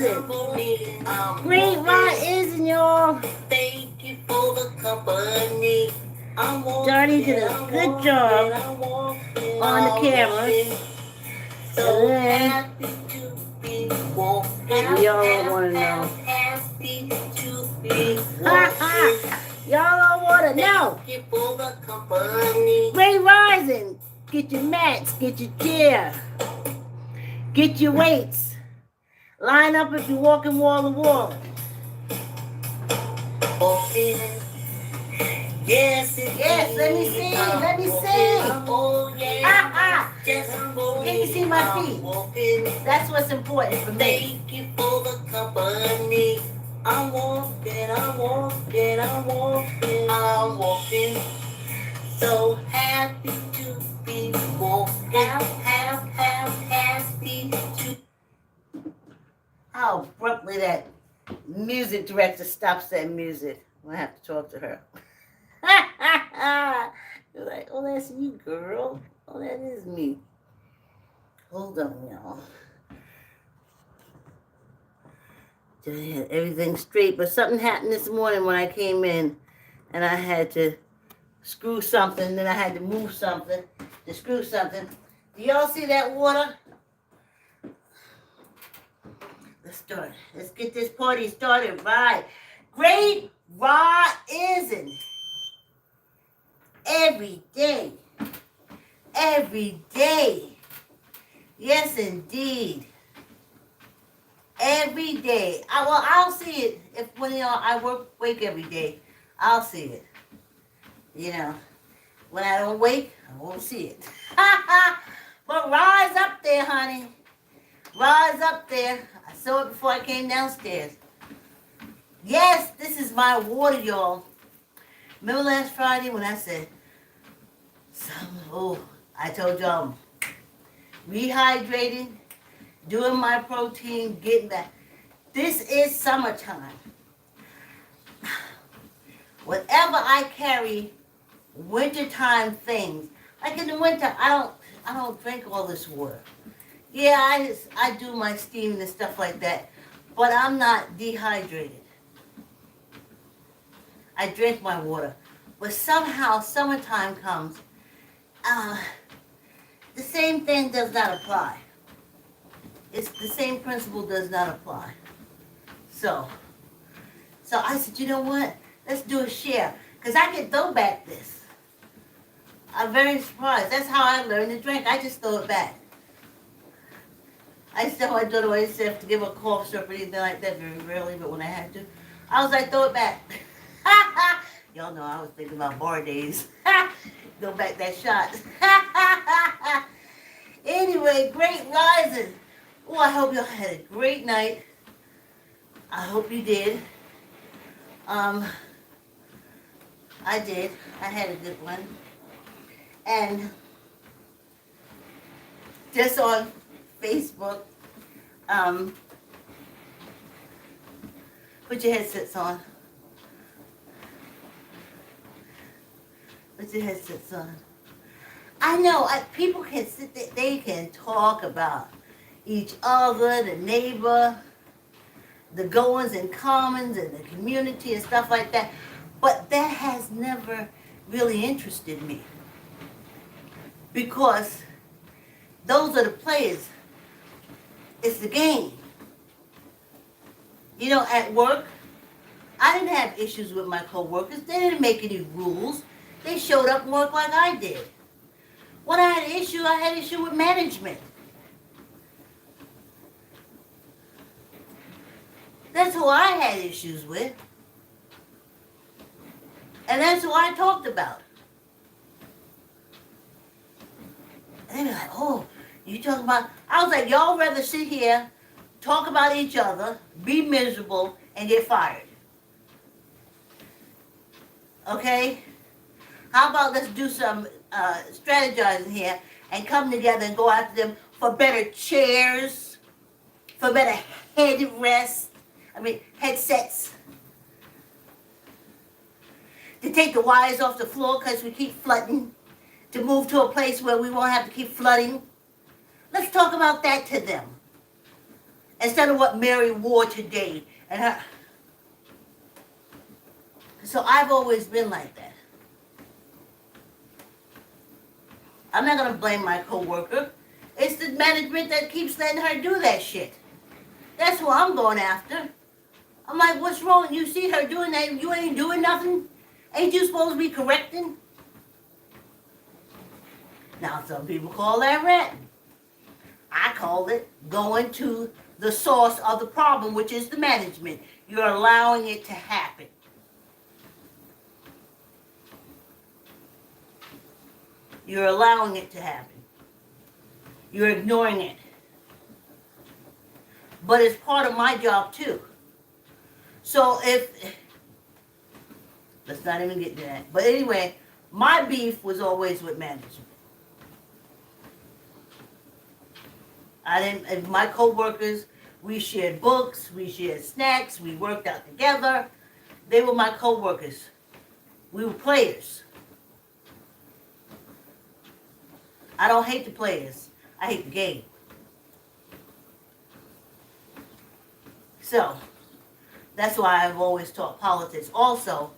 Rising. Great Rising, y'all. Thank you for the company. Johnny did a good job on the camera. So happy to be walking. Y'all don't want to know. Happy to be walking. Y'all don't want to know. Thank you for the company. Great Rising. Get your mats, get your chair, get your weights. Line up if you're walking wall to wall. Walking. Yes, let me see. Let me see. Oh, yeah. Can you see my feet? That's what's important for me. Thank you for the company. I'm walking, I'm walking, I'm walking, I'm walking. So happy to be walking. Happy to. How abruptly that music director stops that music. I'm going to have to talk to her. You're like, oh, that's you, girl. Oh, that is me. Hold on, y'all. Just had everything straight, but something happened this morning when I came in, and I had to screw something, then I had to move something to screw something. Do y'all see that water? Let's start. Let's get this party started right. Great Rising. Every day. Every day. Yes, indeed. Every day. I'll see it. If when I wake every day, I'll see it. You know, when I don't wake, I won't see it. But rise up there, honey. Rise up there. I saw it before I came downstairs. Yes, this is my water, y'all. Remember last Friday when I said, I told y'all, rehydrating, doing my protein, getting back. This is summertime. Whatever I carry, wintertime things. Like in the winter, I don't drink all this water. Yeah, I do my steaming and stuff like that, but I'm not dehydrated. I drink my water. But somehow summertime comes, the same thing does not apply. It's the same principle does not apply. So I said, you know what? Let's do a share. Because I can throw back this. I'm very surprised. That's how I learned to drink. I just throw it back. I used to tell my daughter I used to have to give her a cough syrup or anything like that very rarely, but when I had to, I was like, throw it back. Y'all know I was thinking about bar days. Go back that shot. Anyway, Great Rising. Oh, I hope y'all had a great night. I hope you did. I did. I had a good one. And just on Facebook, put your headsets on. Put your headsets on. I know people can sit there, they can talk about each other, the neighbor, the goings and comings and the community and stuff like that. But that has never really interested me. Because those are the players. It's the game. You know, at work, I didn't have issues with my coworkers. They didn't make any rules. They showed up and worked like I did. When I had an issue, I had an issue with management. That's who I had issues with. And that's who I talked about. And they were like, oh, you talking about... I was like, y'all rather sit here, talk about each other, be miserable, and get fired. Okay? How about let's do some strategizing here and come together and go after them for better chairs, for better headsets. To take the wires off the floor because we keep flooding. To move to a place where we won't have to keep flooding. Let's talk about that to them. instead of what Mary wore today. And her. So I've always been like that. I'm not going to blame my coworker. It's the management that keeps letting her do that shit. That's who I'm going after. I'm like, what's wrong? You see her doing that, you ain't doing nothing? Ain't you supposed to be correcting? Now, some people call that ratting. I call it going to the source of the problem, which is the management. You're allowing it to happen. You're allowing it to happen. You're ignoring it. But it's part of my job too. So let's not even get to that. But anyway, my beef was always with management. My co-workers, we shared books, we shared snacks, we worked out together. They were my co-workers. We were players. I don't hate the players. I hate the game. So, that's why I've always taught politics. Also,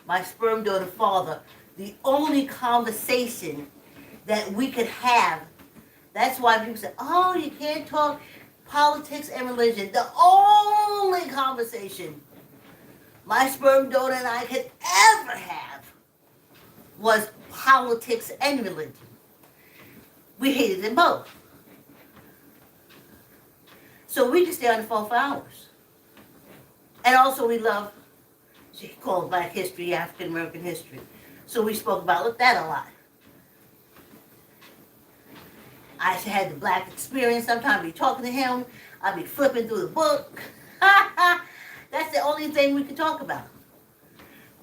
my sperm donor father, the only conversation that we could have, that's why people say, oh, you can't talk politics and religion. The only conversation my sperm donor and I could ever have was politics and religion. We hated them both. So we could stay on the phone for hours. And also we love, she called Black history, African American history. So we spoke about that a lot. I had the black experience. Sometimes I'd be talking to him. I'd be flipping through the book. That's the only thing we could talk about.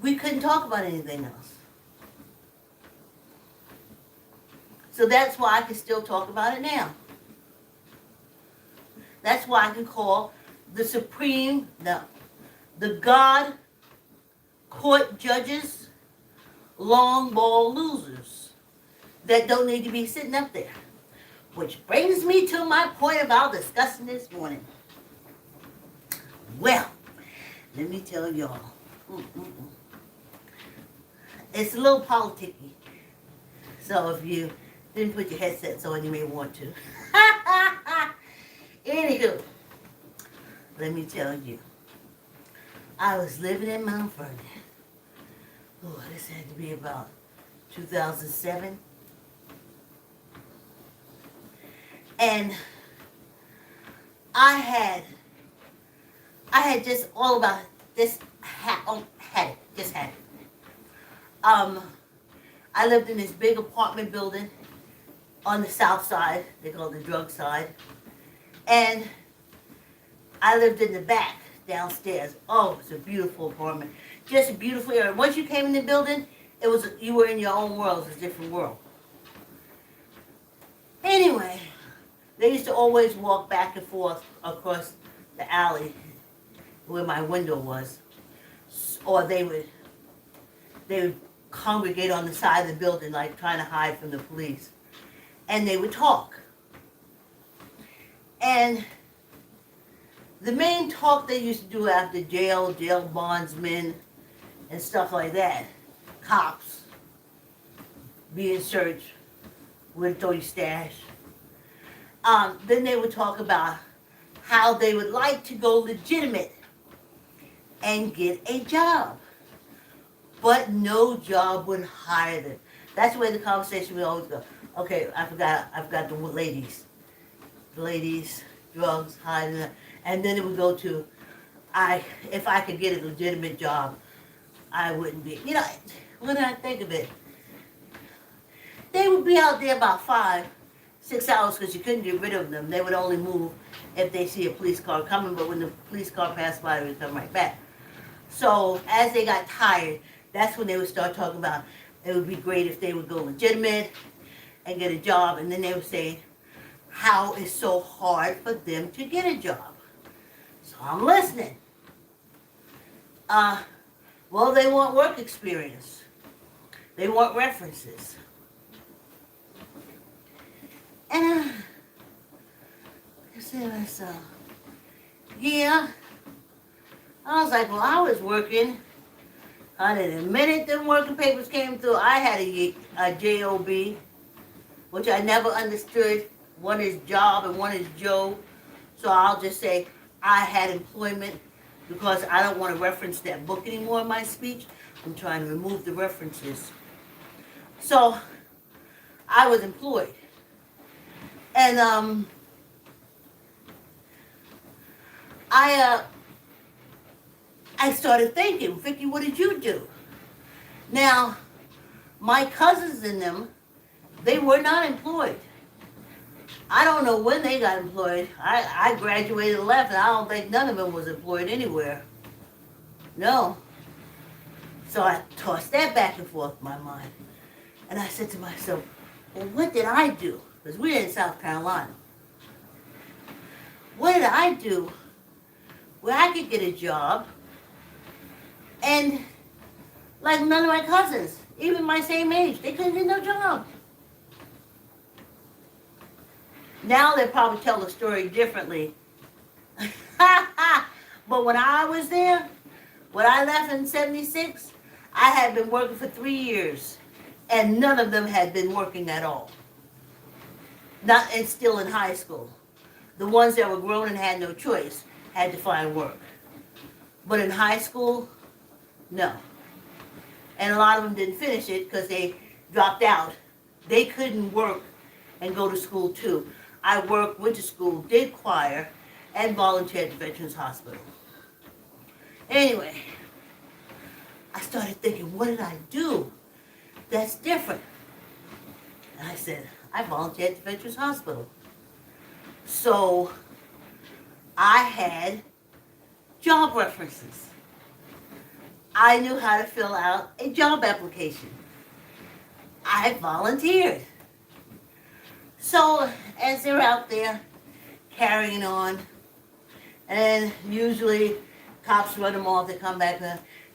We couldn't talk about anything else. So that's why I can still talk about it now. That's why I can call the God court judges long ball losers that don't need to be sitting up there. Which brings me to my point about discussing this morning. Well, let me tell y'all. It's a little politicky. So if you didn't put your headsets on, you may want to. Anywho, let me tell you. I was living in Mount Vernon. Oh, this had to be about 2007. And I had just all about this, had it. I lived in this big apartment building on the south side, they call it the drug side. And I lived in the back, downstairs. Oh, it's a beautiful apartment. Just a beautiful area. Once you came in the building, you were in your own world. It was a different world. Anyway, they used to always walk back and forth across the alley where my window was. Or they would congregate on the side of the building, like trying to hide from the police. And they would talk. And the main talk they used to do after jail bondsmen, and stuff like that, cops, be in search, would throw your stash. Then they would talk about how they would like to go legitimate and get a job. But no job would hire them. That's where the conversation would always go. Okay, I forgot the ladies. The ladies, drugs, hiding. And then it would go to, if I could get a legitimate job, I wouldn't be. You know, when I think of it, they would be out there about 5-6 hours because you couldn't get rid of them. They would only move if they see a police car coming, but when the police car passed by, they would come right back. So as they got tired, that's when they would start talking about it would be great if they would go legitimate and get a job. And then they would say how it's so hard for them to get a job. So I'm listening. Well, they want work experience. They want references. And I said to myself, Yeah. I was like, well, I was working. Honey, the minute them working papers came through, I had a job, which I never understood. One is job and one is Joe. So I'll just say I had employment because I don't want to reference that book anymore in my speech. I'm trying to remove the references. So I was employed. And I started thinking, Vicki, what did you do? Now, my cousins and them, they were not employed. I don't know when they got employed. I graduated and left, and I don't think none of them was employed anywhere. No. So I tossed that back and forth in my mind. And I said to myself, well, what did I do? Because we're in South Carolina. What did I do where I could get a job and like none of my cousins, even my same age, they couldn't get no job. Now they probably tell the story differently. But when I was there, when I left in 76, I had been working for 3 years, and none of them had been working at all. Not, and still in high school. The ones that were grown and had no choice had to find work. But in high school, no. And a lot of them didn't finish it because they dropped out. They couldn't work and go to school too. I worked, went to school, did choir, and volunteered at the Veterans Hospital. Anyway, I started thinking, what did I do that's different? And I said, I volunteered at the Veterans Hospital. So I had job references. I knew how to fill out a job application. I volunteered. So as they're out there carrying on, and usually cops run them off, they come back,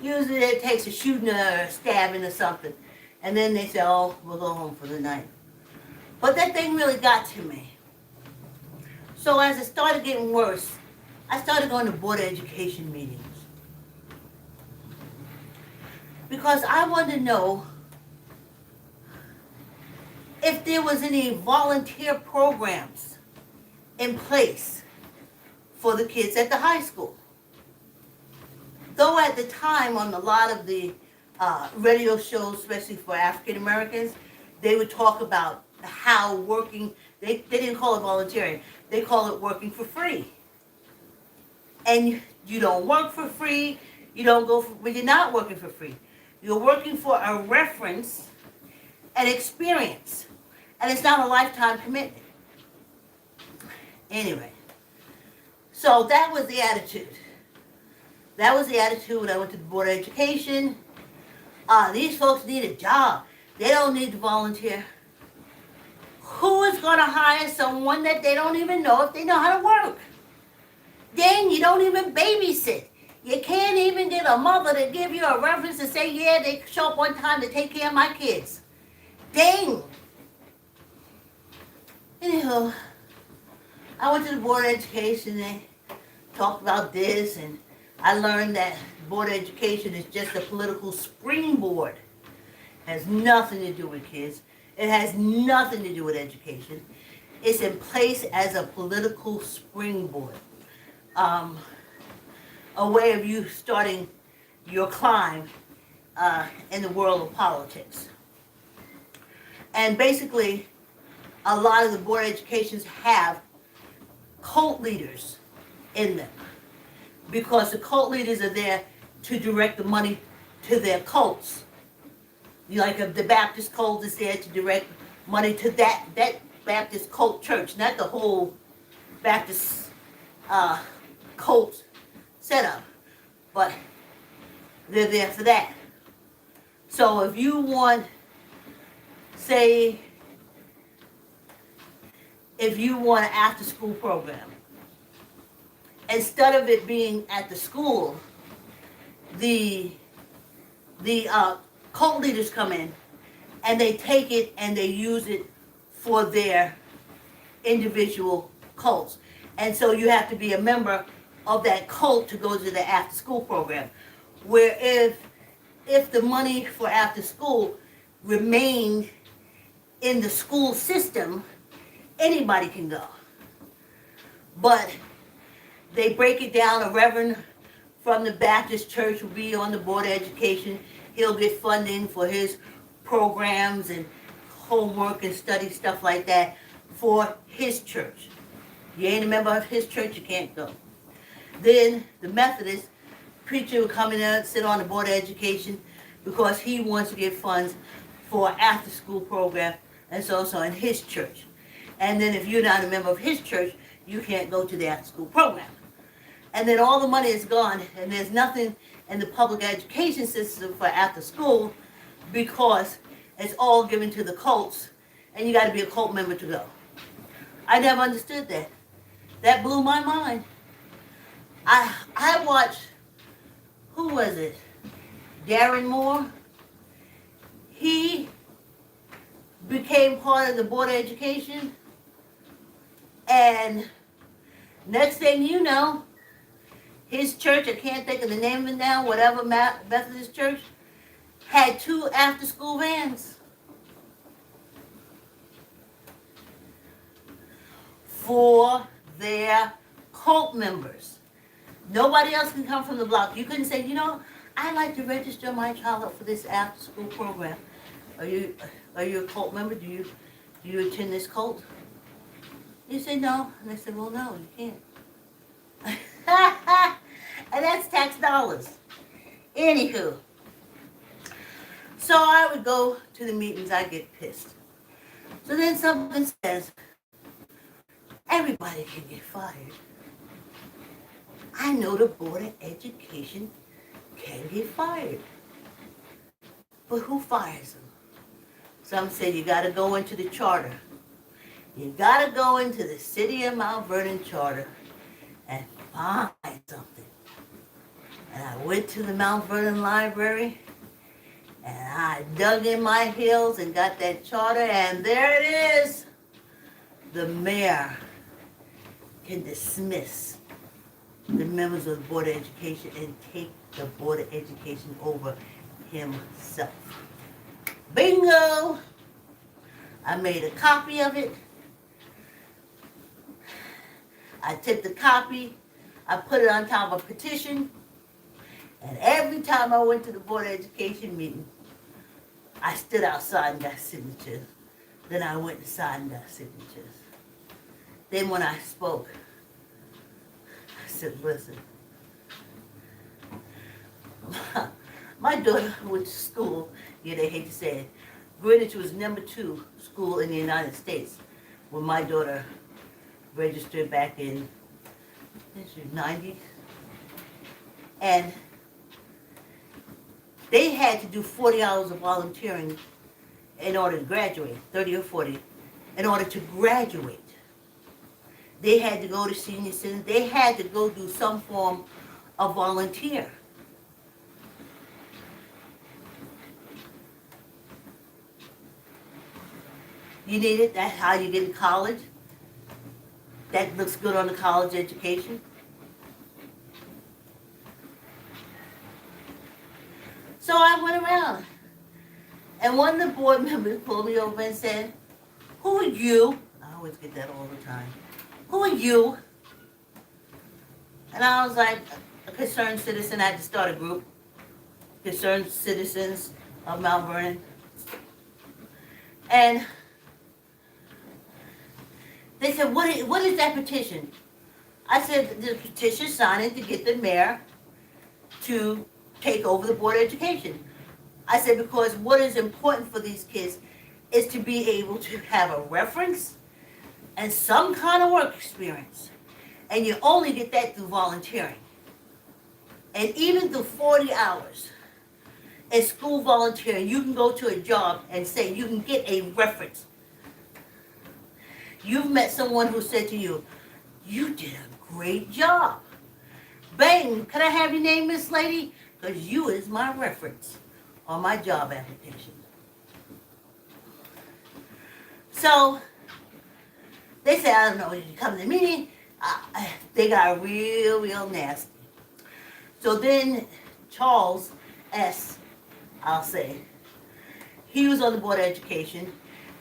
usually it takes a shooting or a stabbing or something, and then they say, oh, we'll go home for the night. But that thing really got to me. So as it started getting worse, I started going to Board of Education meetings. Because I wanted to know if there was any volunteer programs in place for the kids at the high school. Though at the time on a lot of the radio shows, especially for African Americans, they would talk about how working, they didn't call it volunteering, they call it working for free. And you don't work for free, you don't go for, well, you're not working for free. You're working for a reference and experience. And it's not a lifetime commitment. Anyway, so that was the attitude. That was the attitude when I went to the Board of Education. These folks need a job. They don't need to volunteer. Who is going to hire someone that they don't even know if they know how to work? Then you don't even babysit. You can't even get a mother to give you a reference to say, yeah, they show up one time to take care of my kids. Dang. Anyhow, I went to the Board of Education and they talked about this, and I learned that Board of Education is just a political springboard. It has nothing to do with kids. It has nothing to do with education. It's in place as a political springboard. A way of you starting your climb in the world of politics. And basically, a lot of the Board of Educations have cult leaders in them, because the cult leaders are there to direct the money to their cults. Like the Baptist cult is there to direct money to that Baptist cult church, not the whole Baptist cult setup, but they're there for that. So if you want, say, if you want an after-school program, instead of it being at the school, the cult leaders come in and they take it and they use it for their individual cults. And so you have to be a member of that cult to go to the after school program. Where if the money for after school remained in the school system, anybody can go. But they break it down. A reverend from the Baptist church will be on the board of education. He'll get funding for his programs and homework and study stuff like that for his church. You ain't a member of his church, you can't go. Then the Methodist preacher will come in there and sit on the board of education because he wants to get funds for after school program and so in his church. And then if you're not a member of his church, you can't go to the after school program. And then all the money is gone, and there's nothing in the public education system for after school because it's all given to the cults, and you got to be a cult member to go. I never understood that. That blew my mind. I watched, who was it? Darren Moore. He became part of the board of education, and next thing you know, his church, I can't think of the name of it now, whatever Methodist church, had 2 after-school vans for their cult members. Nobody else can come from the block. You couldn't say, I'd like to register my child up for this after-school program. Are you a cult member? Do you attend this cult? You say no. And they said, well, no, you can't. And that's tax dollars. Anywho. So I would go to the meetings, I get pissed. So then something says, everybody can get fired. I know the Board of Education can get fired. But who fires them? Some say you got to go into the charter. You got to go into the City of Mount Vernon charter and find something. And I went to the Mount Vernon library and I dug in my heels and got that charter, and there it is. The mayor can dismiss the members of the Board of Education and take the Board of Education over himself. Bingo! I made a copy of it. I took the copy, I put it on top of a petition, and every time I went to the Board of Education meeting, I stood outside and got signatures. Then I went inside and got signatures. Then when I spoke, I said, listen, my daughter went to school, they hate to say it, Greenwich was #2 school in the United States when my daughter registered back in the 90s. And they had to do 40 hours of volunteering in order to graduate, 30 or 40, in order to graduate. They had to go to senior citizens. They had to go do some form of volunteer. You need it. That's how you get in college. That looks good on the college education. So I went around. And one of the board members pulled me over and said, who are you? I always get that all the time. Who are you? And I was like, a concerned citizen. I had to start a group. Concerned Citizens of Mount Vernon. And they said, what is that petition? I said, the petition signing to get the mayor to take over the Board of Education. I said, because what is important for these kids is to be able to have a reference and some kind of work experience. And you only get that through volunteering. And even through 40 hours in school volunteering, you can go to a job and say you can get a reference. You've met someone who said to you, you did a great job. Bang, can I have your name, Miss Lady? Because you is my reference on my job application. So, they said, I don't know, you come to the meeting. they got real nasty. So then Charles S., I'll say, he was on the Board of Education,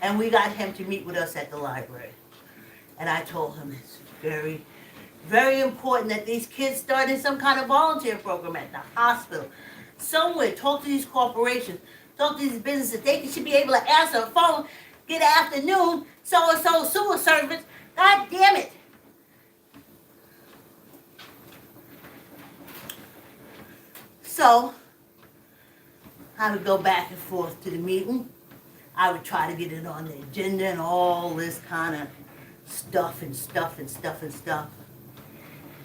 and we got him to meet with us at the library. And I told him it's very important that these kids start in some kind of volunteer program at the hospital. Somewhere, talk to these corporations, talk to these businesses. They should be able to answer a phone, get an afternoon, so-and-so sewer service. God damn it. So, I would go back and forth to the meeting. I would try to get it on the agenda and all this kind of stuff.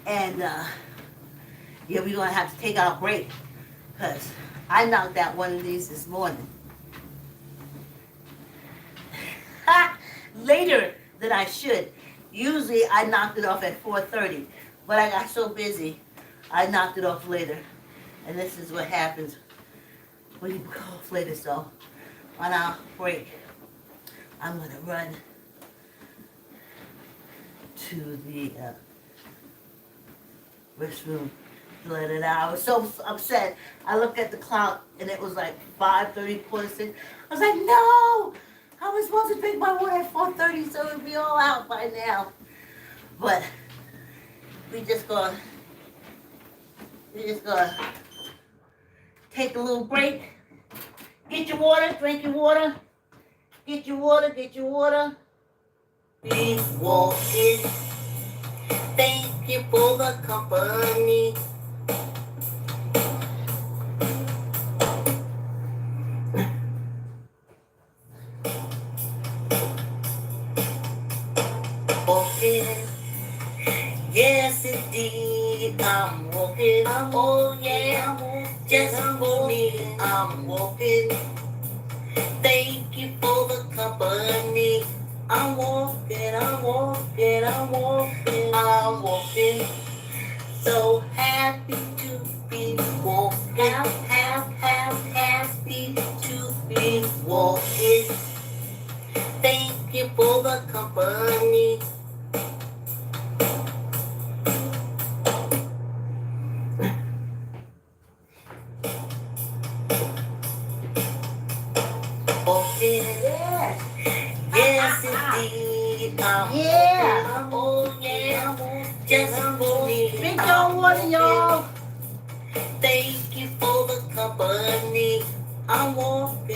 And, yeah, we're going to have to take our break because I knocked out one of these this morning. Later than I should. Usually I knocked it off at 4:30, but I got so busy, I knocked it off later. And this is what happens when you go off later. So on our break, I'm going to run to the restroom to let it out. I was so upset. I looked at the clock and it was like 5:30, 4:06. I was like, no! I was supposed to drink my water at 4:30, so it would be all out by now. But we just gonna take a little break. Get your water, drink your water. Get your water. Be walking. Thank you for the company. Walking. Yes, indeed, I'm walking. Oh, yeah, just for me, I'm walking. Thank you for the company. I'm walking. So happy to be walking. Happy to be walking. Thank you for the company. Walking. Yes, indeed. Yeah. Oh, yeah. Just for me. Drink your water, y'all. Thank you for the company. I'm walking.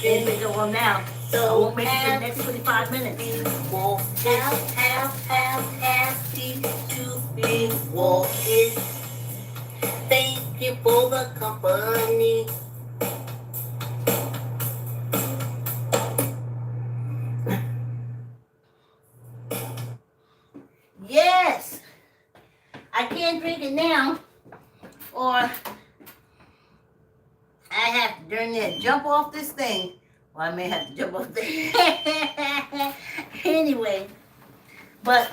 Can't make it one now. So I won't make it for the next 25 minutes. Happy to be walking. Thank you for the company. Yes. I can't drink it now, or I have to during that jump off this thing. Well, I may have to jump off there. Anyway, but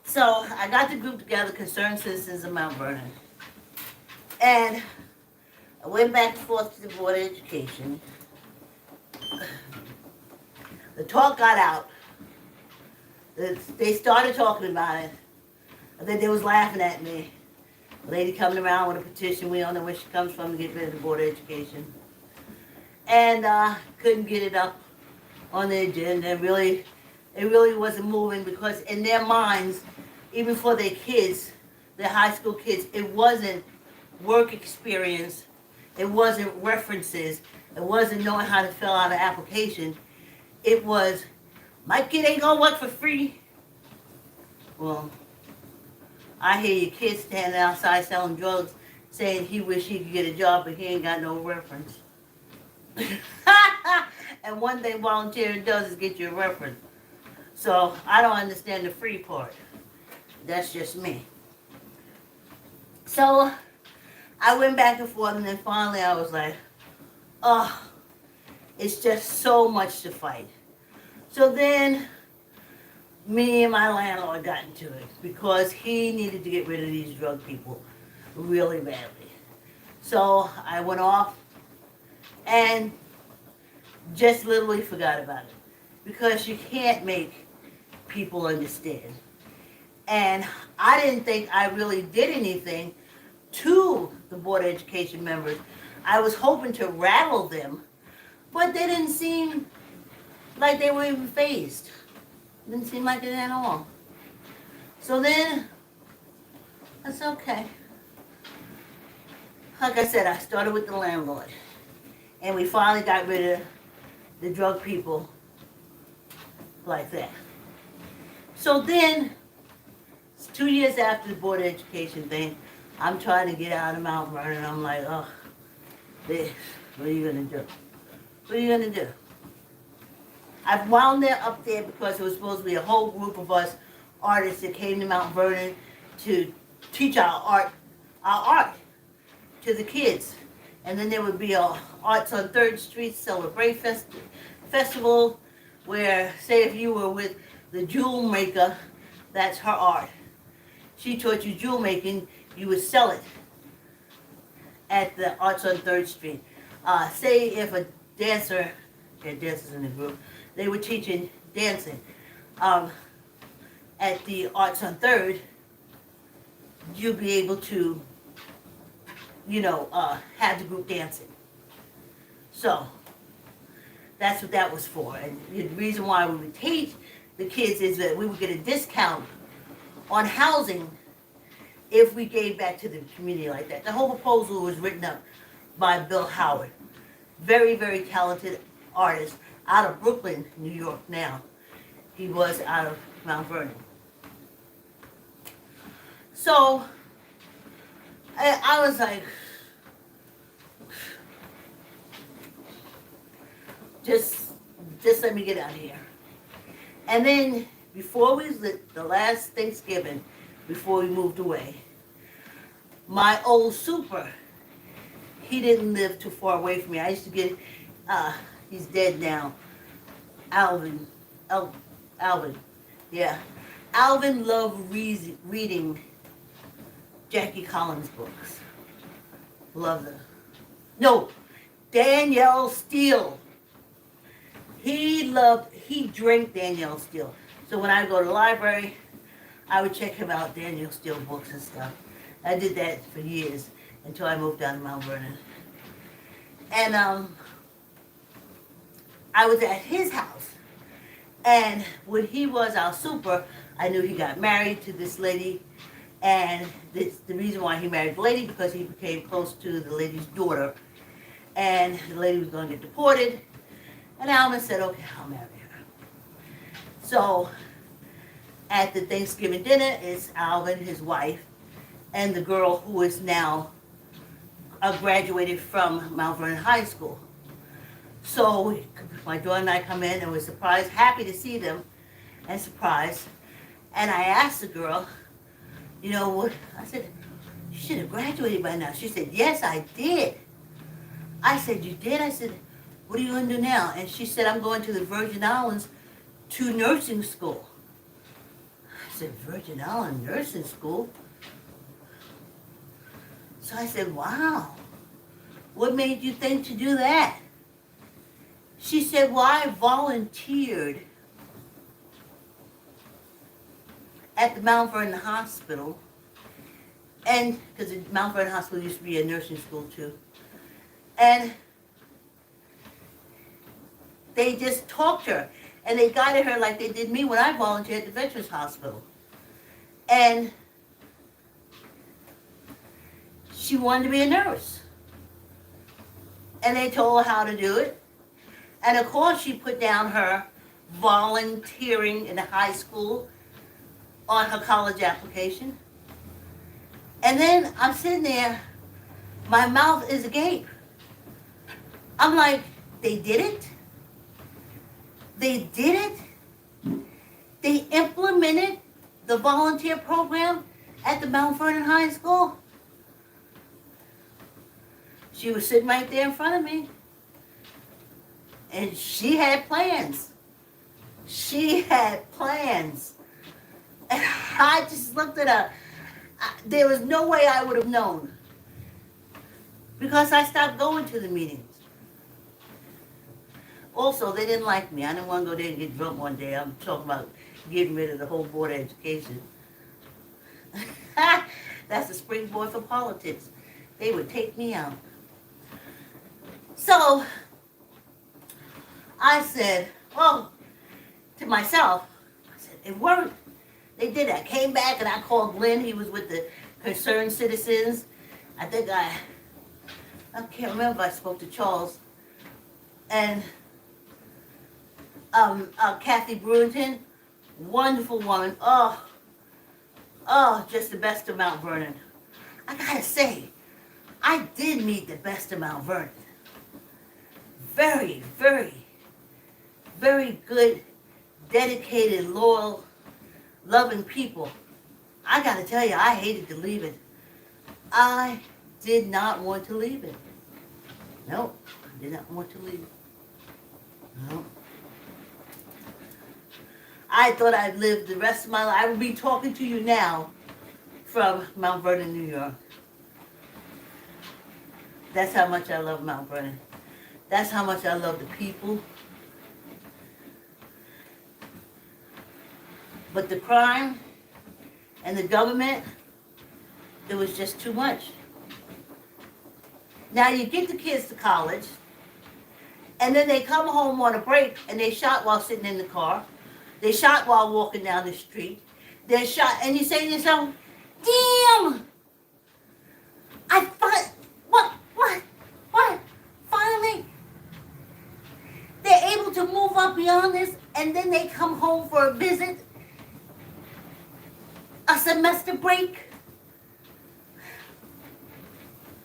so I got the group together, Concerned Citizens of Mount Vernon, and I went back and forth to the Board of Education. The talk got out. They started talking about it. And then they was laughing at me. A lady coming around with a petition. We don't know where she comes from to get rid of the Board of Education. And couldn't get it up on the agenda. It really wasn't moving because in their minds, even for their kids, their high school kids, it wasn't work experience. It wasn't references. It wasn't knowing how to fill out an application. It was, my kid ain't gonna work for free. Well, I hear your kid standing outside selling drugs saying he wish he could get a job, but he ain't got no reference. And one thing volunteering does is get you a reference. So I don't understand the free part. That's just me. So I went back and forth, and then finally I was like, oh, it's just so much to fight. So then me and my landlord got into it because he needed to get rid of these drug people really badly. So I went off and just literally forgot about it because you can't make people understand. And I didn't think I really did anything to the Board of Education members. I was hoping to rattle them, but they didn't seem like they were even phased. Didn't seem like it at all. So then, that's okay. Like I said, I started with the landlord. And we finally got rid of the drug people like that. So then, 2 years after the Board of Education thing, I'm trying to get out of Mount Vernon. I'm like, oh, this, what are you going to do? What are you going to do? I've wound there up there because it was supposed to be a whole group of us artists that came to Mount Vernon to teach our art to the kids. And then there would be a Arts on 3rd Street Celebrate Festival where, say if you were with the jewel maker, that's her art. She taught you jewel making, you would sell it at the Arts on 3rd Street. Say if a dancer, dancers in the group, they were teaching dancing at the Arts on 3rd, you'd be able to, have the group dancing. So, that's what that was for. And the reason why we would teach the kids is that we would get a discount on housing if we gave back to the community like that. The whole proposal was written up by Bill Howard. Very, very talented artist out of Brooklyn, New York now. He was out of Mount Vernon. So, I was like, just let me get out of here. And then, before the last Thanksgiving, before we moved away, my old super, he didn't live too far away from me. I used to get, he's dead now, Alvin, yeah. Alvin loved reading Jackie Collins books. Loved them. No, Danielle Steele. He drank Danielle Steele. So when I go to the library, I would check him out, Danielle Steele books and stuff. I did that for years until I moved down to Mount Vernon. And I was at his house. And when he was our super, I knew he got married to this lady. And the reason why he married the lady, because he became close to the lady's daughter. And the lady was going to get deported. And Alvin said, okay, I'll marry her. So at the Thanksgiving dinner, it's Alvin, his wife, and the girl who is now graduated from Mount Vernon High School. So my daughter and I come in and we're surprised, happy to see them, and surprised. And I asked the girl, what? I said, you should have graduated by now. She said, yes, I did. I said, you did? I said, what are you going to do now? And she said, I'm going to the Virgin Islands to nursing school. I said, Virgin Island nursing school? So I said, wow, what made you think to do that? She said, well, I volunteered at the Mount Vernon Hospital, and because the Mount Vernon Hospital used to be a nursing school too, and they just talked to her, and they guided her like they did me when I volunteered at the Veterans Hospital. And she wanted to be a nurse. And they told her how to do it. And of course she put down her volunteering in high school on her college application. And then I'm sitting there, my mouth is agape. I'm like, they did it? They did it? They implemented the volunteer program at the Mount Vernon High School? She was sitting right there in front of me. And she had plans. She had plans. And I just looked at her. There was no way I would have known. Because I stopped going to the meetings. Also, they didn't like me. I didn't want to go there and get drunk one day. I'm talking about getting rid of the whole board of education. That's the springboard for politics. They would take me out. So I said, well, to myself, I said, it worked. They did. I came back and I called Glenn. He was with the Concerned Citizens. I think I can't remember if I spoke to Charles. And Kathy Brewington, wonderful woman. Oh, just the best of Mount Vernon. I gotta say, I did meet the best of Mount Vernon. Very, very, very good, dedicated, loyal, loving people. I gotta tell you, I hated to leave it. I did not want to leave it. No, I did not want to leave it. No. I thought I'd live the rest of my life. I would be talking to you now from Mount Vernon, New York. That's how much I love Mount Vernon. That's how much I love the people. But the crime and the government, it was just too much. Now you get the kids to college, and then they come home on a break and they shot while sitting in the car. They shot while walking down the street. They're shot, and you say to yourself, damn! What? Finally? They're able to move up beyond this, and then they come home for a visit, a semester break.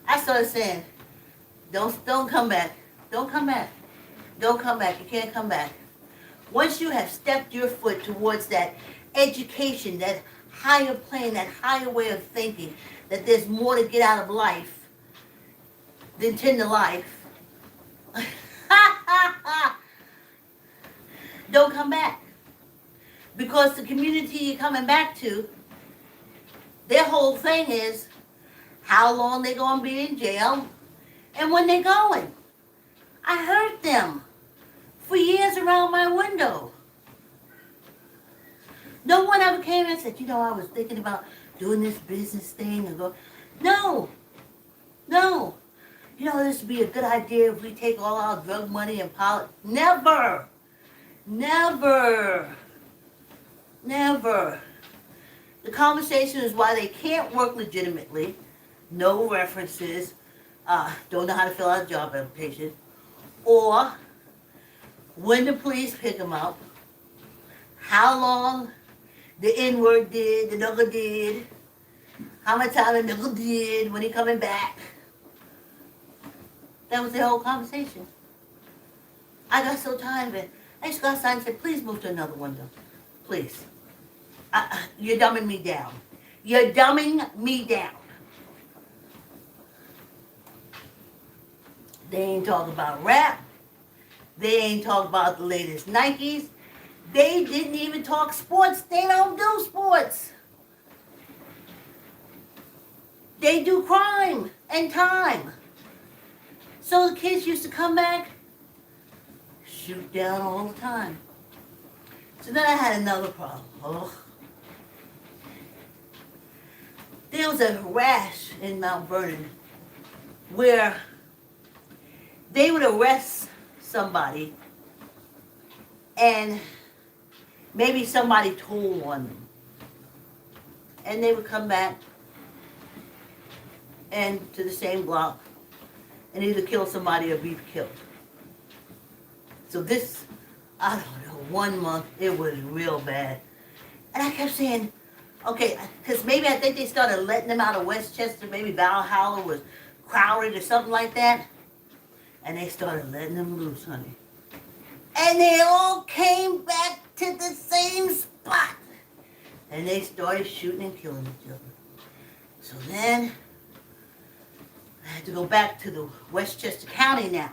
I started saying, don't come back. Don't come back. Don't come back. You can't come back. Once you have stepped your foot towards that education, that higher plane, that higher way of thinking, that there's more to get out of life than tend to life, don't come back. Because the community you're coming back to, their whole thing is how long they're going to be in jail and when they're going. I heard them for years around my window. No one ever came and said, I was thinking about doing this business thing and go, no. This would be a good idea if we take all our drug money and politics. Never. The conversation is why they can't work legitimately, no references, don't know how to fill out a job application, or when the police pick them up, how long the N-word did, the nigger did, how much time the nigger did when he coming back. That was the whole conversation. I got so tired of it. I just got outside and said, please move to another window. Please. You're dumbing me down. You're dumbing me down. They ain't talking about rap. They ain't talking about the latest Nikes. They didn't even talk sports. They don't do sports. They do crime and time. So the kids used to come back, shoot down all the time. So then I had another problem. There was a rash in Mount Vernon where they would arrest somebody and maybe somebody told on them. And they would come back and to the same block and either kill somebody or be killed. So this, I don't know, 1 month, it was real bad. And I kept saying, okay, because maybe I think they started letting them out of Westchester, maybe Valhalla was crowded or something like that. And they started letting them loose, honey. And they all came back to the same spot. And they started shooting and killing each other. So then, I had to go back to the Westchester County now.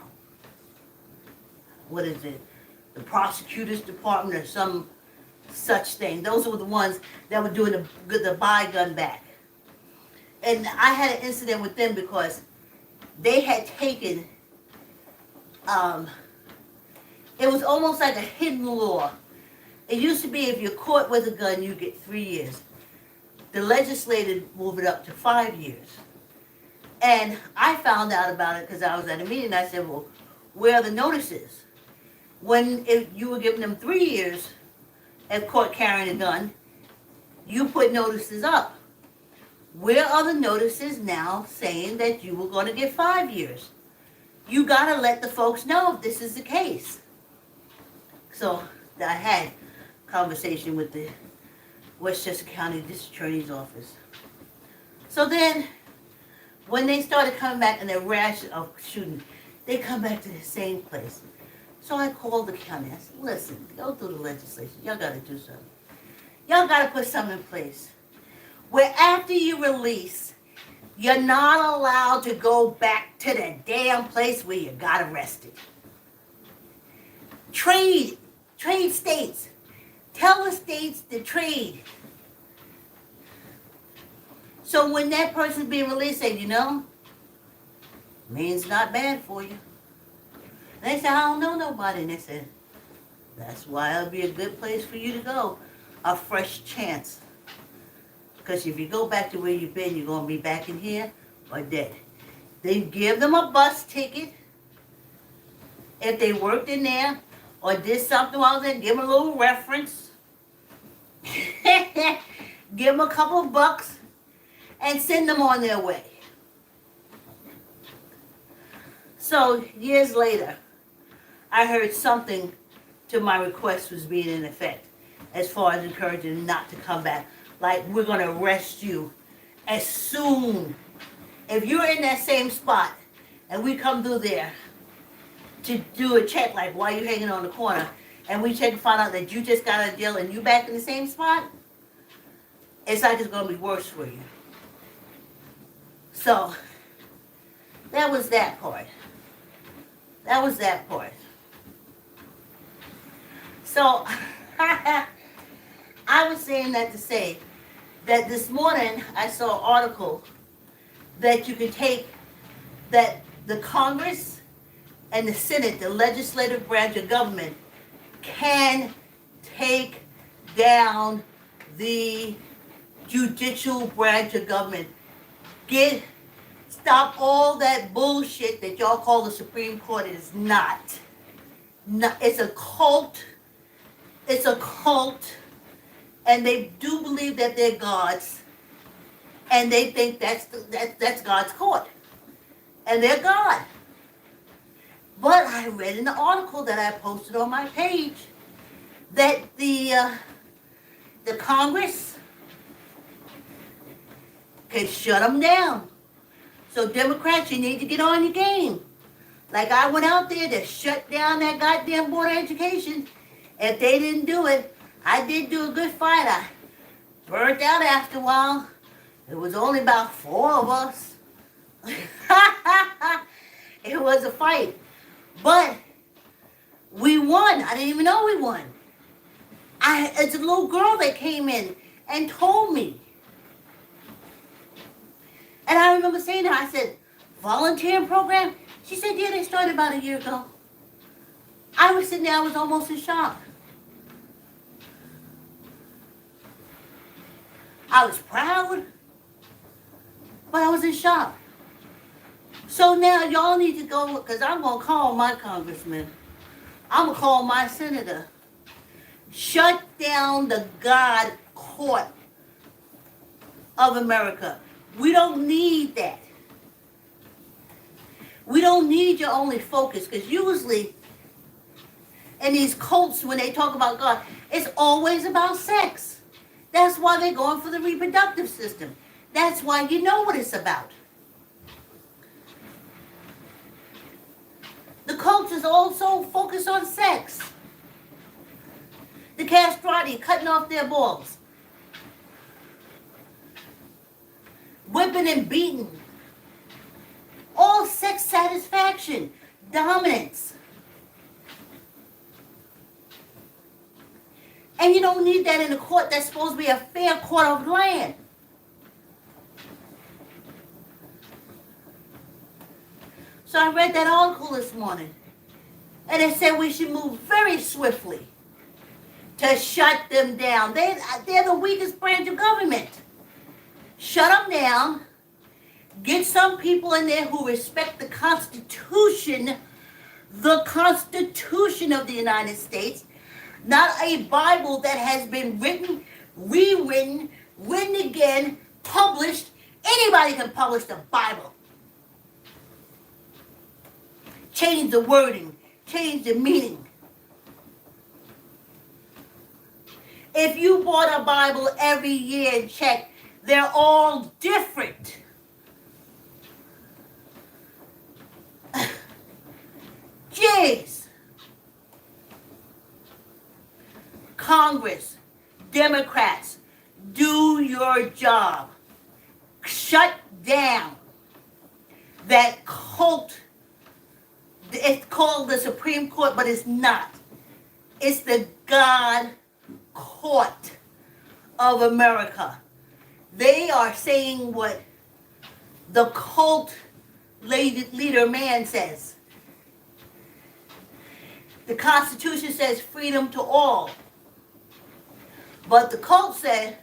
What is it? The prosecutor's department or some such thing. Those were the ones that were doing the buy gun back. And I had an incident with them because they had taken It was almost like a hidden law. It used to be if you're caught with a gun, you get 3 years. The legislature moved it up to 5 years. And I found out about it because I was at a meeting. I said, well, where are the notices? When if you were giving them 3 years if caught carrying a gun, you put notices up. Where are the notices now saying that you were going to get 5 years? You got to let the folks know if this is the case. So I had a conversation with the Westchester County District Attorney's Office. So then, when they started coming back and their rash of shooting, they come back to the same place. So I called the county. I said, listen, go through the legislation. Y'all got to do something. Y'all got to put something in place where after you release, you're not allowed to go back to the damn place where you got arrested. Trade states. Tell the states to trade. So when that person's being released, say, means not bad for you. And they said, I don't know nobody. And they said, that's why it'll be a good place for you to go. A fresh chance. Because if you go back to where you've been, you're going to be back in here or dead. They give them a bus ticket. If they worked in there or did something while there, give them a little reference. Give them a couple of bucks and send them on their way. So years later, I heard something to my request was being in effect as far as encouraging them not to come back. Like, we're going to arrest you as soon. If you're in that same spot and we come through there to do a check, like while you're hanging on the corner, and we check and find out that you just got a deal and you back in the same spot, it's like it's going to be worse for you. So, that was that part. That was that part. So, I was saying that to say that this morning I saw an article that you can take, that the Congress and the Senate, the legislative branch of government, can take down the judicial branch of government. Stop all that bullshit that y'all call the Supreme Court. It is not. It's a cult. It's a cult. And they do believe that they're gods. And they think that's God's court. And they're God. But I read in the article that I posted on my page that the Congress can shut them down. So Democrats, you need to get on your game. Like I went out there to shut down that goddamn Board of Education. If they didn't do it, I did do a good fight. I burnt out after a while. It was only about 4 of us. It was a fight. But we won. I didn't even know we won. It's a little girl that came in and told me. And I remember saying to her, I said, volunteering program? She said, yeah, they started about a year ago. I was sitting there, I was almost in shock. I was proud, but I was in shock. So now y'all need to go, because I'm going to call my congressman. I'm going to call my senator. Shut down the God court of America. We don't need that. We don't need your only focus, because usually in these cults, when they talk about God, it's always about sex. That's why they're going for the reproductive system. That's why you know what it's about. The cult is also focused on sex. The castrati, cutting off their balls. Whipping and beating. All sex satisfaction. Dominance. And you don't need that in a court that's supposed to be a fair court of land. So I read that article this morning. And it said we should move very swiftly to shut them down. They're the weakest branch of government. Shut them down. Get some people in there who respect the Constitution of the United States, not a Bible that has been written, rewritten, written again, published. Anybody can publish the Bible. Change the wording, change the meaning. If you bought a Bible every year and checked, they're all different. Jeez. Congress, Democrats, do your job. Shut down that cult. It's called the Supreme Court, but it's not. It's the God Court of America. They are saying what the cult leader man says. The Constitution says freedom to all. But the cult said,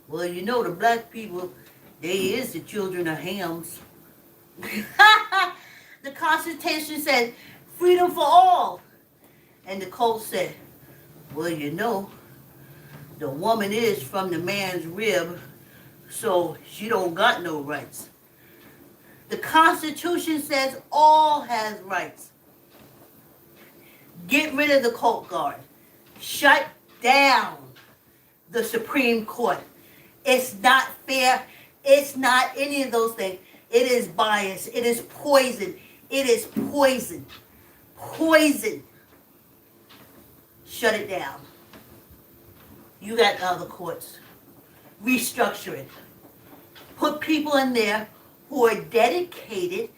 well, you know, the black people, they is the children of hams. The Constitution said freedom for all. And the cult said, well, you know, the woman is from the man's rib, so she don't got no rights. The Constitution says all has rights. Get rid of the cult guard. Shut down the Supreme Court. It's not fair. It's not any of those things. It is bias. It is poison. It is poison. Poison. Shut it down. You got other courts. Restructure it. Put people in there who are dedicated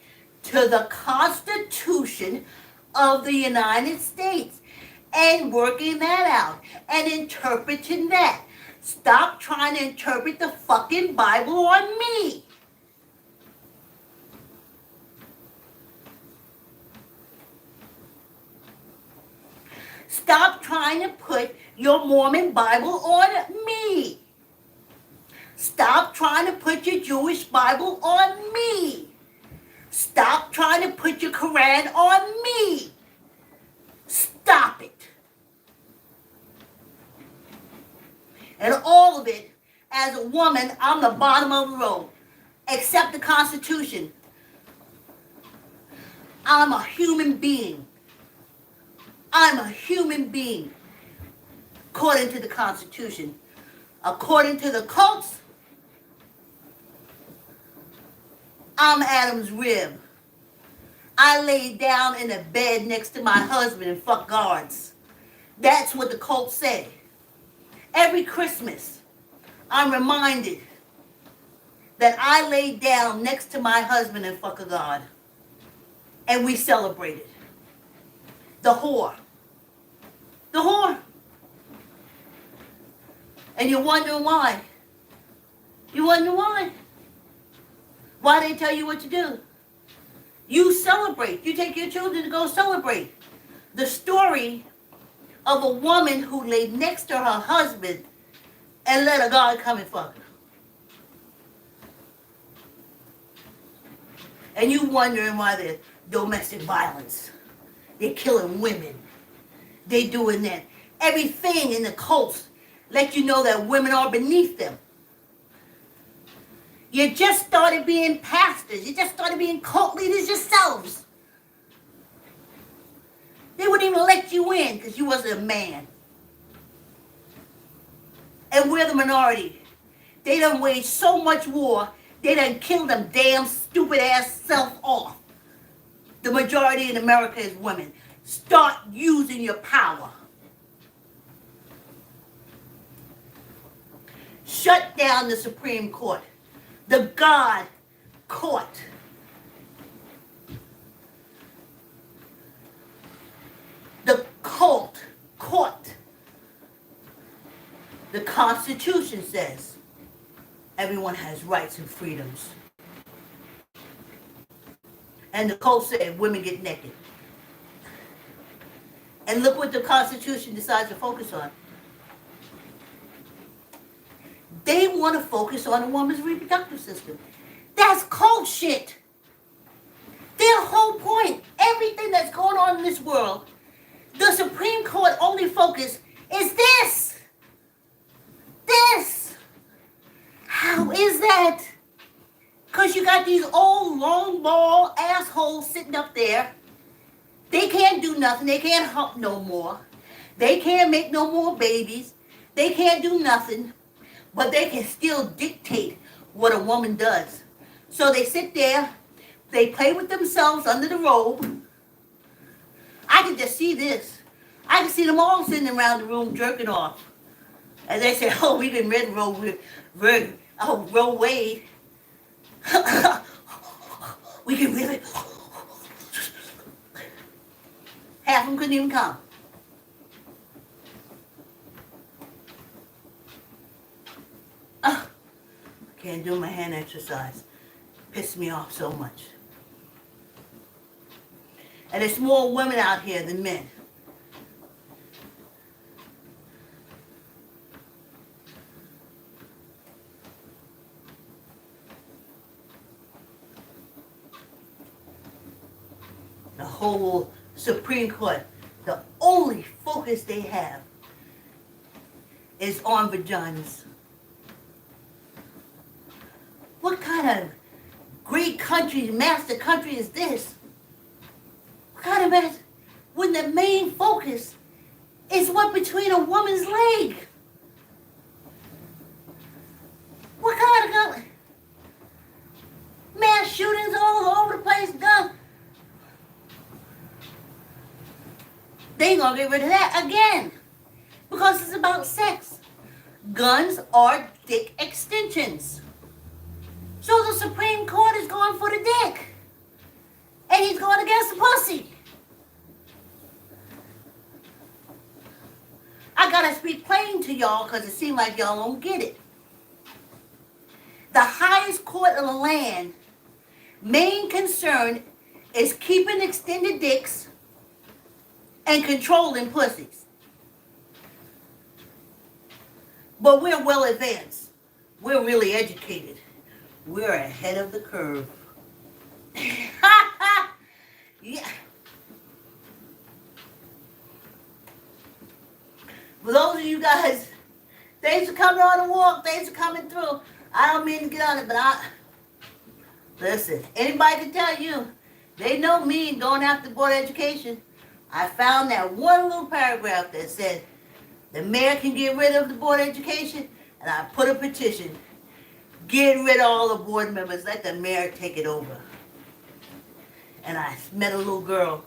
to the Constitution of the United States and working that out and interpreting that. Stop trying to interpret the fucking Bible on me. Stop trying to put your Mormon Bible on me. Stop trying to put your Jewish Bible on me. Stop trying to put your Quran on me. Stop it. And all of it, as a woman, I'm the bottom of the road. Accept the Constitution. I'm a human being. I'm a human being. According to the Constitution. According to the cults, I'm Adam's rib. I laid down in a bed next to my husband and fuck guards. That's what the cults say. Every Christmas, I'm reminded that I laid down next to my husband and fuck a guard. And we celebrated. The whore. The whore. And you're wondering why. You wonder why. Why they tell you what to do. You celebrate. You take your children to go celebrate. The story of a woman who laid next to her husband and let a guy come and fuck her. And you wondering why there's domestic violence. They're killing women. They're doing that. Everything in the cults let you know that women are beneath them. You just started being pastors. You just started being cult leaders yourselves. They wouldn't even let you in because you wasn't a man. And we're the minority. They done waged so much war, they done killed them damn stupid ass self off. The majority in America is women. Start using your power. Shut down the Supreme Court. The God Court. The cult court. The Constitution says everyone has rights and freedoms. And the cult said women get naked. And look what the Constitution decides to focus on. They want to focus on a woman's reproductive system. That's cult shit. Their whole point, everything that's going on in this world, the Supreme Court only focus is this. This. How is that? Because you got these old long ball assholes sitting up there. They can't do nothing. They can't hump no more. They can't make no more babies. They can't do nothing. But they can still dictate what a woman does. So they sit there. They play with themselves under the robe. I can just see this. I can see them all sitting around the room jerking off. And they say, oh, we can rid Roe Wade. We can really. Half of them couldn't even come. Can't do my hand exercise. Pissed me off so much. And there's more women out here than men. The whole Supreme Court, the only focus they have is on vaginas. What kind of great country, master country is this? What kind of master, when the main focus is what between a woman's leg? What kind of mass shootings all over the place done? They ain't gonna get rid of that again. Because it's about sex. Guns are dick extensions. So the Supreme Court is going for the dick. And he's going against the pussy. I gotta speak plain to y'all because it seems like y'all don't get it. The highest court of the land, main concern is keeping extended dicks and controlling pussies. But we're well advanced. We're really educated. We're ahead of the curve. Yeah. For those of you guys, thanks for coming on the walk. Thanks for coming through. I don't mean to get on it, but listen, anybody can tell you, they know me going after board education. I found that one little paragraph that said the mayor can get rid of the board education, and I put a petition. Get rid of all the board members. Let the mayor take it over. And I met a little girl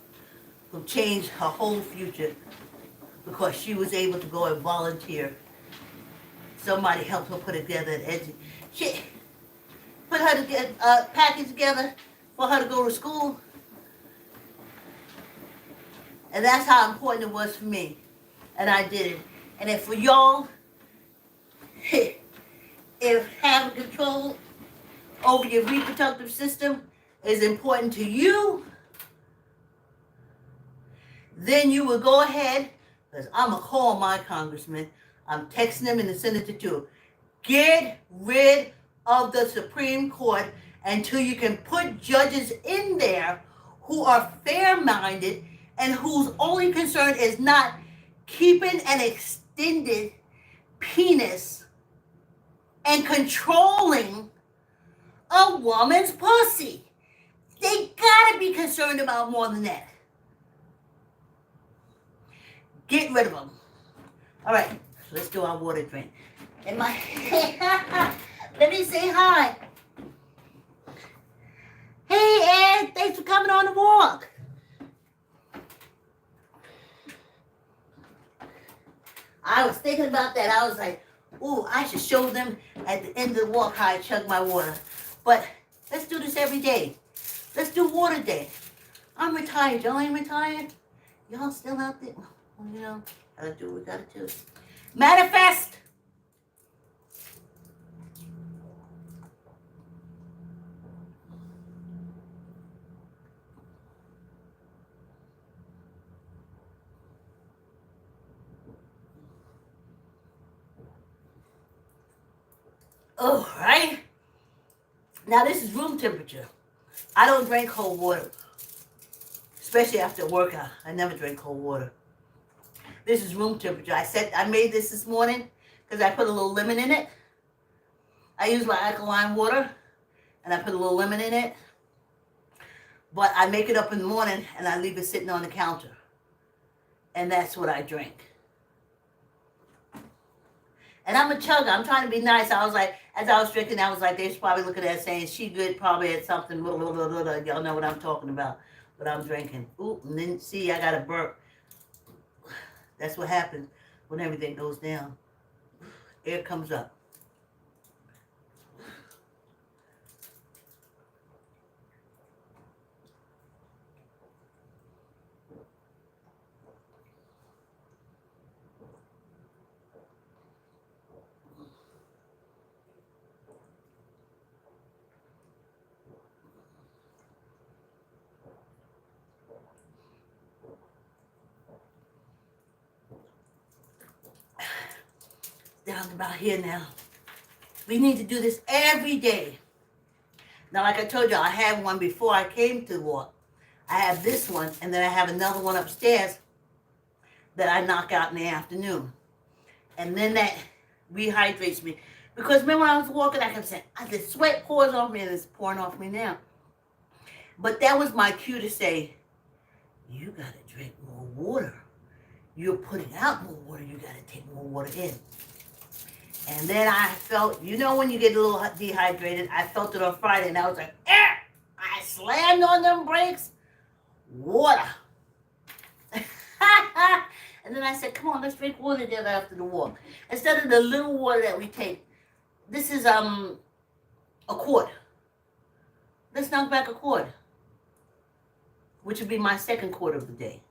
who changed her whole future because she was able to go and volunteer. Somebody helped her put together she put her to get a package together for her to go to school. And that's how important it was for me. And I did it. And if for y'all, if having control over your reproductive system is important to you, then you will go ahead, because I'm going to call my congressman. I'm texting him and sending it to. Get rid of the Supreme Court until you can put judges in there who are fair-minded and whose only concern is not keeping an extended penis and controlling a woman's pussy. They gotta be concerned about more than that. Get rid of them. All right, let's do our water drink. Let me say hi. Hey, Ed, thanks for coming on the walk. I was thinking about that. I was like, ooh, I should show them at the end of the walk how I chug my water. But let's do this every day. Let's do water day. I'm retired. Y'all ain't retired? Y'all still out there? Well, you know, gotta do what we gotta do. Manifest! Oh, right? Now this is room temperature. I don't drink cold water, especially after a workout. I never drink cold water. This is room temperature. I made this morning because I put a little lemon in it. I use my alkaline water and I put a little lemon in it. But I make it up in the morning and I leave it sitting on the counter. And that's what I drink. And I'm a chugger. I'm trying to be nice. I was like, as I was drinking, I was like, they're probably looking at it saying, she good, probably at something, blah, blah, blah, blah, blah. Y'all know what I'm talking about, what I'm drinking. Ooh, and then see, I got a burp. That's what happens when everything goes down. Air comes up. Down about here now. We need to do this every day. Now, like I told you, I had one before I came to walk. I have this one, and then I have another one upstairs that I knock out in the afternoon. And then that rehydrates me. Because remember when I was walking, I kept saying, the sweat pours off me, and it's pouring off me now. But that was my cue to say, you got to drink more water. You're putting out more water. You got to take more water in. And then I felt, you know when you get a little dehydrated, I felt it on Friday, and I was like, I slammed on them brakes. Water. And then I said, come on, let's drink water there after the walk. Instead of the little water that we take, this is a quart. Let's knock back a quart, which would be my second quart of the day.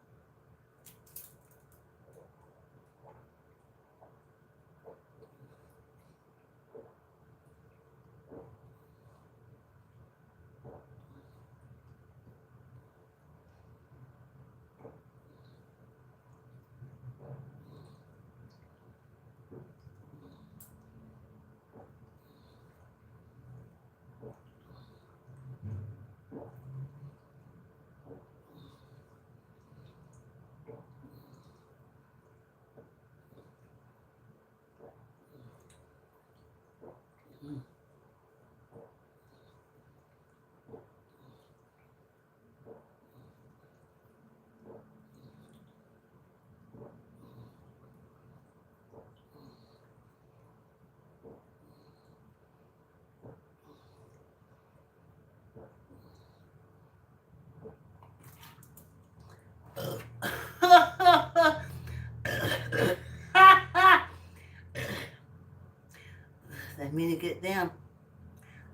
That means to get down.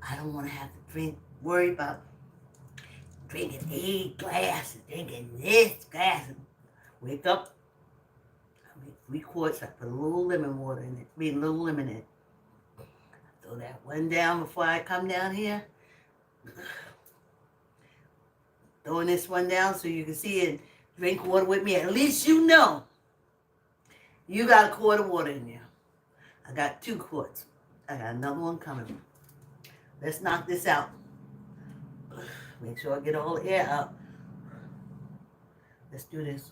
I don't want to have to worry about drinking 8 glasses, drinking this glass. Wake up, I make 3 quarts, I put a little lemon water in it, a little lemon in it. Throw that one down before I come down here. Throwing this one down so you can see it. Drink water with me. At least you know you got a quart of water in there. I got 2 quarts. I got another one coming. Let's knock this out. Make sure I get all the air out. Let's do this.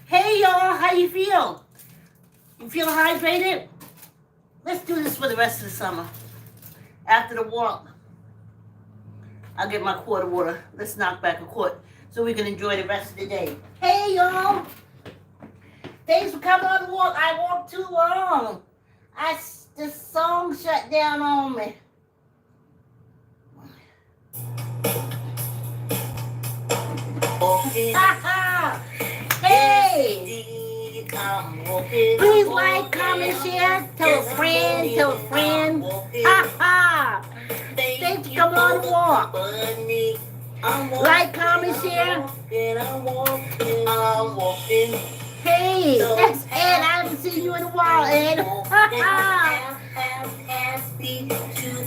Hey y'all, how you feel? You feel hydrated? Let's do this for the rest of the summer. After the walk, I'll get my quart of water. Let's knock back a quart so we can enjoy the rest of the day. Hey y'all! Thanks for coming on the walk. I walked too long. The song shut down on me. Hey! Please like, comment, share, tell a friend, Thanks for coming on the walk. Like, comment, share. Hey, that's Ed. I haven't seen you in a while, Ed.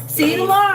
See you tomorrow.